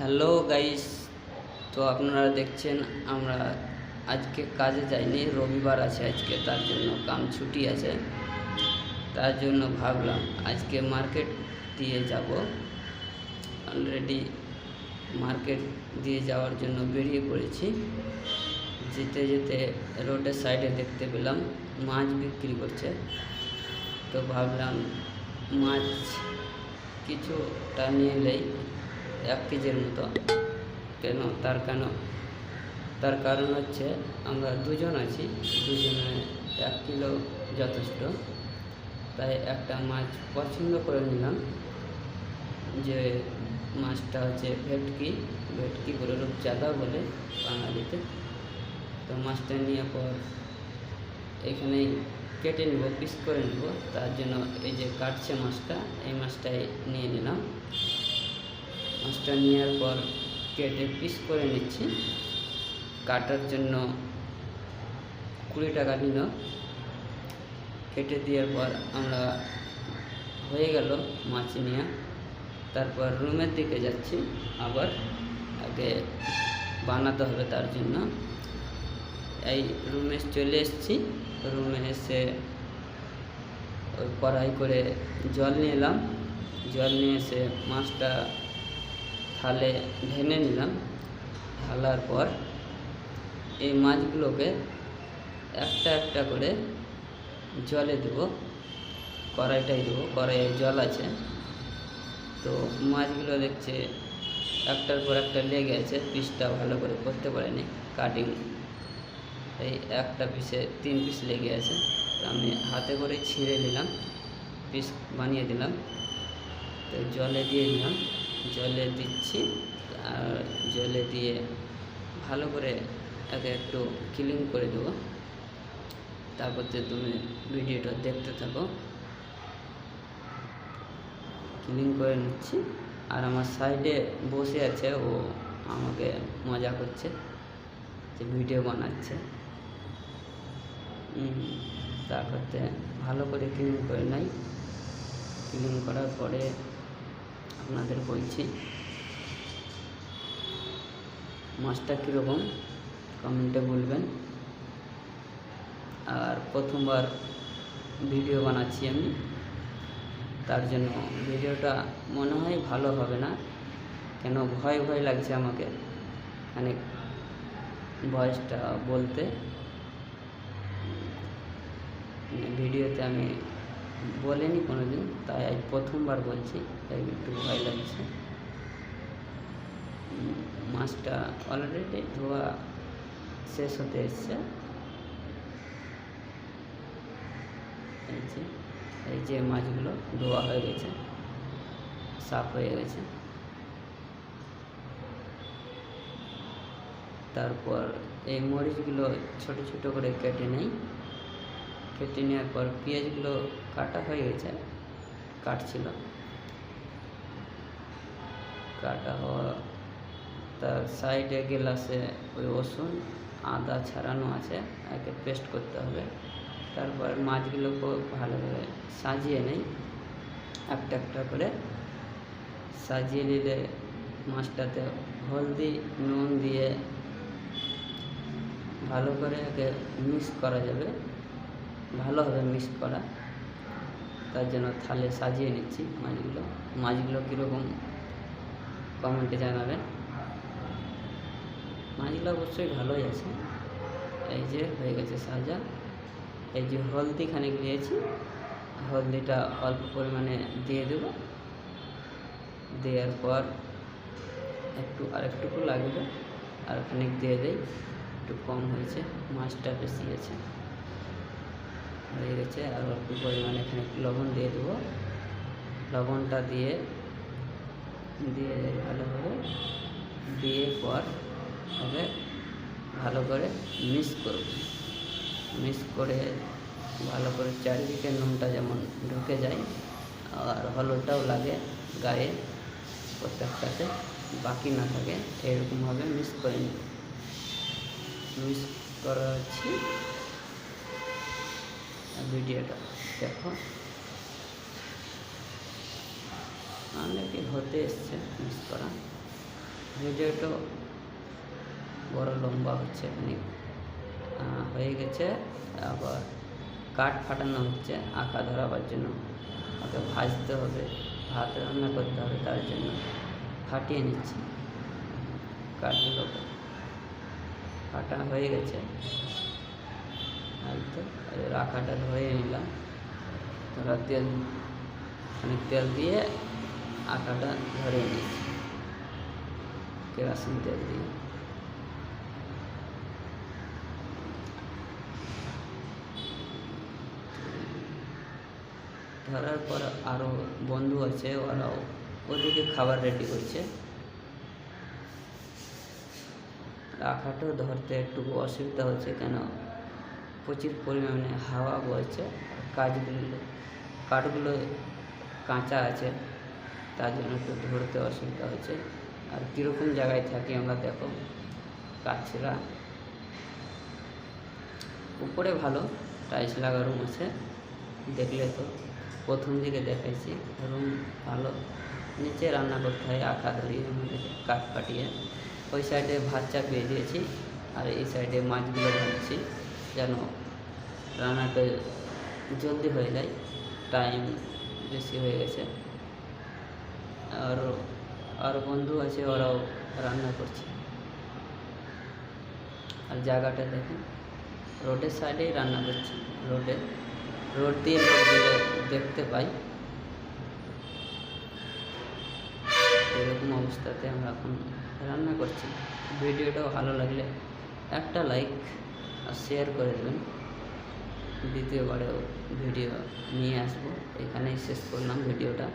Hello guys, তো আপনারা দেখছেন আমরা আজকে কাজে যাইনি, রবিবার আছে আজকে, তার জন্য কাম ছুটি আছে। তার জন্য ভাবলাম আজকে মার্কেট দিয়ে যাব। অলরেডি মার্কেট দিয়ে যাওয়ার জন্য বেরিয়ে পড়েছি। যেতে যেতে রোডের সাইডে দেখতে পেলাম মাছ বিক্রি করছে, তো ভাবলাম মাছ কিছুটা নিয়ে এলেই 1 কেজির মতো। তার কারণ হচ্ছে আমরা দুজন আছি, দুজনে 1 কিলো যথেষ্ট। তাই একটা মাছ পছন্দ করে নিলাম, যে মাছটা হচ্ছে ভেটকি বলে, রূপচাঁদা বলে বাঙালিতে। তো মাছটা নিয়ে পর এখানেই কেটে নেব, পিস করে নেব। তার জন্য এই যে কাটছে মাছটা, এই মাছটাই নিয়ে নিলাম। মাছটা নেওয়ার পর কেটে পিস করে নিচ্ছি। কাটার জন্য 20 টাকা নিল। কেটে দেওয়ার পর আমরা হয়ে গেল মাছ নিয়ে। তারপর রুমের দিকে যাচ্ছি, আবার আগে বানাতে হবে। তার জন্য এই রুমে চলে এসেছি। রুমে এসে ওই কড়াই করে জল নিলাম। জল নিয়ে এসে মাছটা থালে ঢেলে নিলাম। ঢালার পর এই মাছগুলোকে একটা একটা করে জলে দেবো, কড়াইটাই দেবো, কড়াইয়ে জল আছে। তো মাছগুলো দেখছে একটার পর একটা লেগে আছে, পিসটা ভালো করে করতে পারেনি কাটিং। এই একটা পিসে 3 পিস লেগে আছে। তো আমি হাতে করে ছিঁড়ে নিলাম, পিস বানিয়ে দিলাম। তো জলে দিয়ে দিলাম, জলে দিচ্ছি। আর জলে দিয়ে ভালো করে একে একটু ক্লিন করে দেবো। তারপর তুমি ভিডিওটা দেখতে থাকো। ক্লিন করে নিচ্ছি। আর আমার সাইডে বসে আছে, ও আমাকে মজা করছে যে ভিডিও বানাচ্ছে। তারপরে ভালো করে ক্লিন করে নাই। ক্লিন করার পরে আপনাদের বলছি মাছটা কীরকম কমেন্টে বলবেন। আর প্রথমবার ভিডিও বানাচ্ছি আমি, তার জন্য ভিডিওটা মনে হয় ভালো হবে না, কেন ভয় ভয় লাগছে আমাকে অনেক ভয়েসটা বলতে। ভিডিওতে আমি বলিনি কোনো দিন, তাই আজ প্রথমবার বলছি, তাই একটু ভয় লাগছে। মাছটা অলরেডি ধোয়া শেষ হতে এসছে। এই যে মাছগুলো ধোয়া হয়ে গেছে, সাফ হয়ে গেছে। তারপর এই মরিচগুলো ছোট ছোট করে কেটে নেই। কেটে নেওয়ার পর পেঁয়াজগুলো কাটা হয়ে গেছে, কাটছিল। কাটা হওয়া, তার সাইডে গ্লাসে ওই রসুন আদা ছাড়ানো আছে, একে পেস্ট করতে হবে। তারপর মাছগুলোকে ভালোভাবে সাজিয়ে নেই, একটা একটা করে সাজিয়ে নিলে মাছটাতে হলদি নুন দিয়ে ভালো করে একে মিক্স করা যাবে, ভালোভাবে মিক্স করা। তার জন্য থালে সাজিয়ে নিচ্ছি মাছগুলো কীরকম কমেন্টে জানাবেন। মাছগুলো অবশ্যই ভালোই আছে। এই যে হয়ে গেছে সাজা। এই যে হলদি খানিক দিয়েছি, হলদিটা অল্প পরিমাণে দিয়ে দেব। দেওয়ার পর আরেকটুকু লাগবে, আর খানিক দিয়ে দেই, একটু কম হয়েছে, মাছটা বেশি আছে, হয়ে গেছে। আর অল্প পরিমাণে খানিক লবণ দিয়ে দেবো। লবণটা দিয়ে ভালোভাবে দিয়ে পর হবে ভালো করে মিক্স করব। মিক্স করে ভালো করে চারিদিকে নুনটা যেমন ঢুকে যায় আর হলুদটাও লাগে গায়ে, প্রত্যেকটাতে বাকি না থাকে, এরকমভাবে মিক্স করে নিব। মিক্স করা হচ্ছে, ভিডিওটা দেখো। অনেকে হতে এসছে মিক্স করা ভিডিওটা বড় লম্বা হচ্ছে, অনেক হয়ে গেছে। আবার কাঠ ফাটানো হচ্ছে আঁকা ধরাবার জন্য, ওকে ভাজতে হবে, ভাত রান্না করতে হবে, তার জন্য ফাটিয়ে নিচ্ছি। কাঠগুলোকে ফাটা হয়ে গেছে, আর তো রাখাটা ধরে নিলাম। তোরা অনেক তেল দিয়ে আটাটা ধরে নিয়েছি, কেরোসিন তেল দিয়ে। ধরার পর আরও বন্ধু আছে, ওরাও ওদিকে খাবার রেডি করছে। আঁকাটাও ধরতে একটু অসুবিধা হচ্ছে, কেন প্রচুর পরিমাণে হাওয়া বইছে, কাঠগুলো কাঁচা আছে, তার জন্য একটু ধরতে অসুবিধা হচ্ছে। আর কীরকম জায়গায় থাকি আমরা, দেখো কাছেরা উপরে ভালো টাইলস লাগা রুম আছে, দেখলে তো প্রথম দিকে দেখাইছি, রুম ভালো। নিচে রান্না করতে হয় আঁকা ধরিয়ে, আমাদের কাঠ কাটিয়ে। ওই সাইডে ভাত চাপিয়ে দিয়েছি, আর এই সাইডে মাছগুলো ভাজছি, যেন রান্নাটা জলদি হয়ে যায়, টাইম বেশি হয়ে গেছে। আর বন্ধু আছে, ওরাও রান্না করছে। আর জায়গাটা দেখেন, রোডের সাইডেই রান্না করছি, রোড দিয়ে লোকগুলো দেখতে পাই। এরকম অবস্থাতে আমরা এখন রান্না করছি। ভিডিওটাও ভালো লাগলে একটা লাইক আর শেয়ার করে দেবেন। দ্বিতীয়বারেও ভিডিও নিয়ে আসবো, এখানেই শেষ করলাম ভিডিওটা।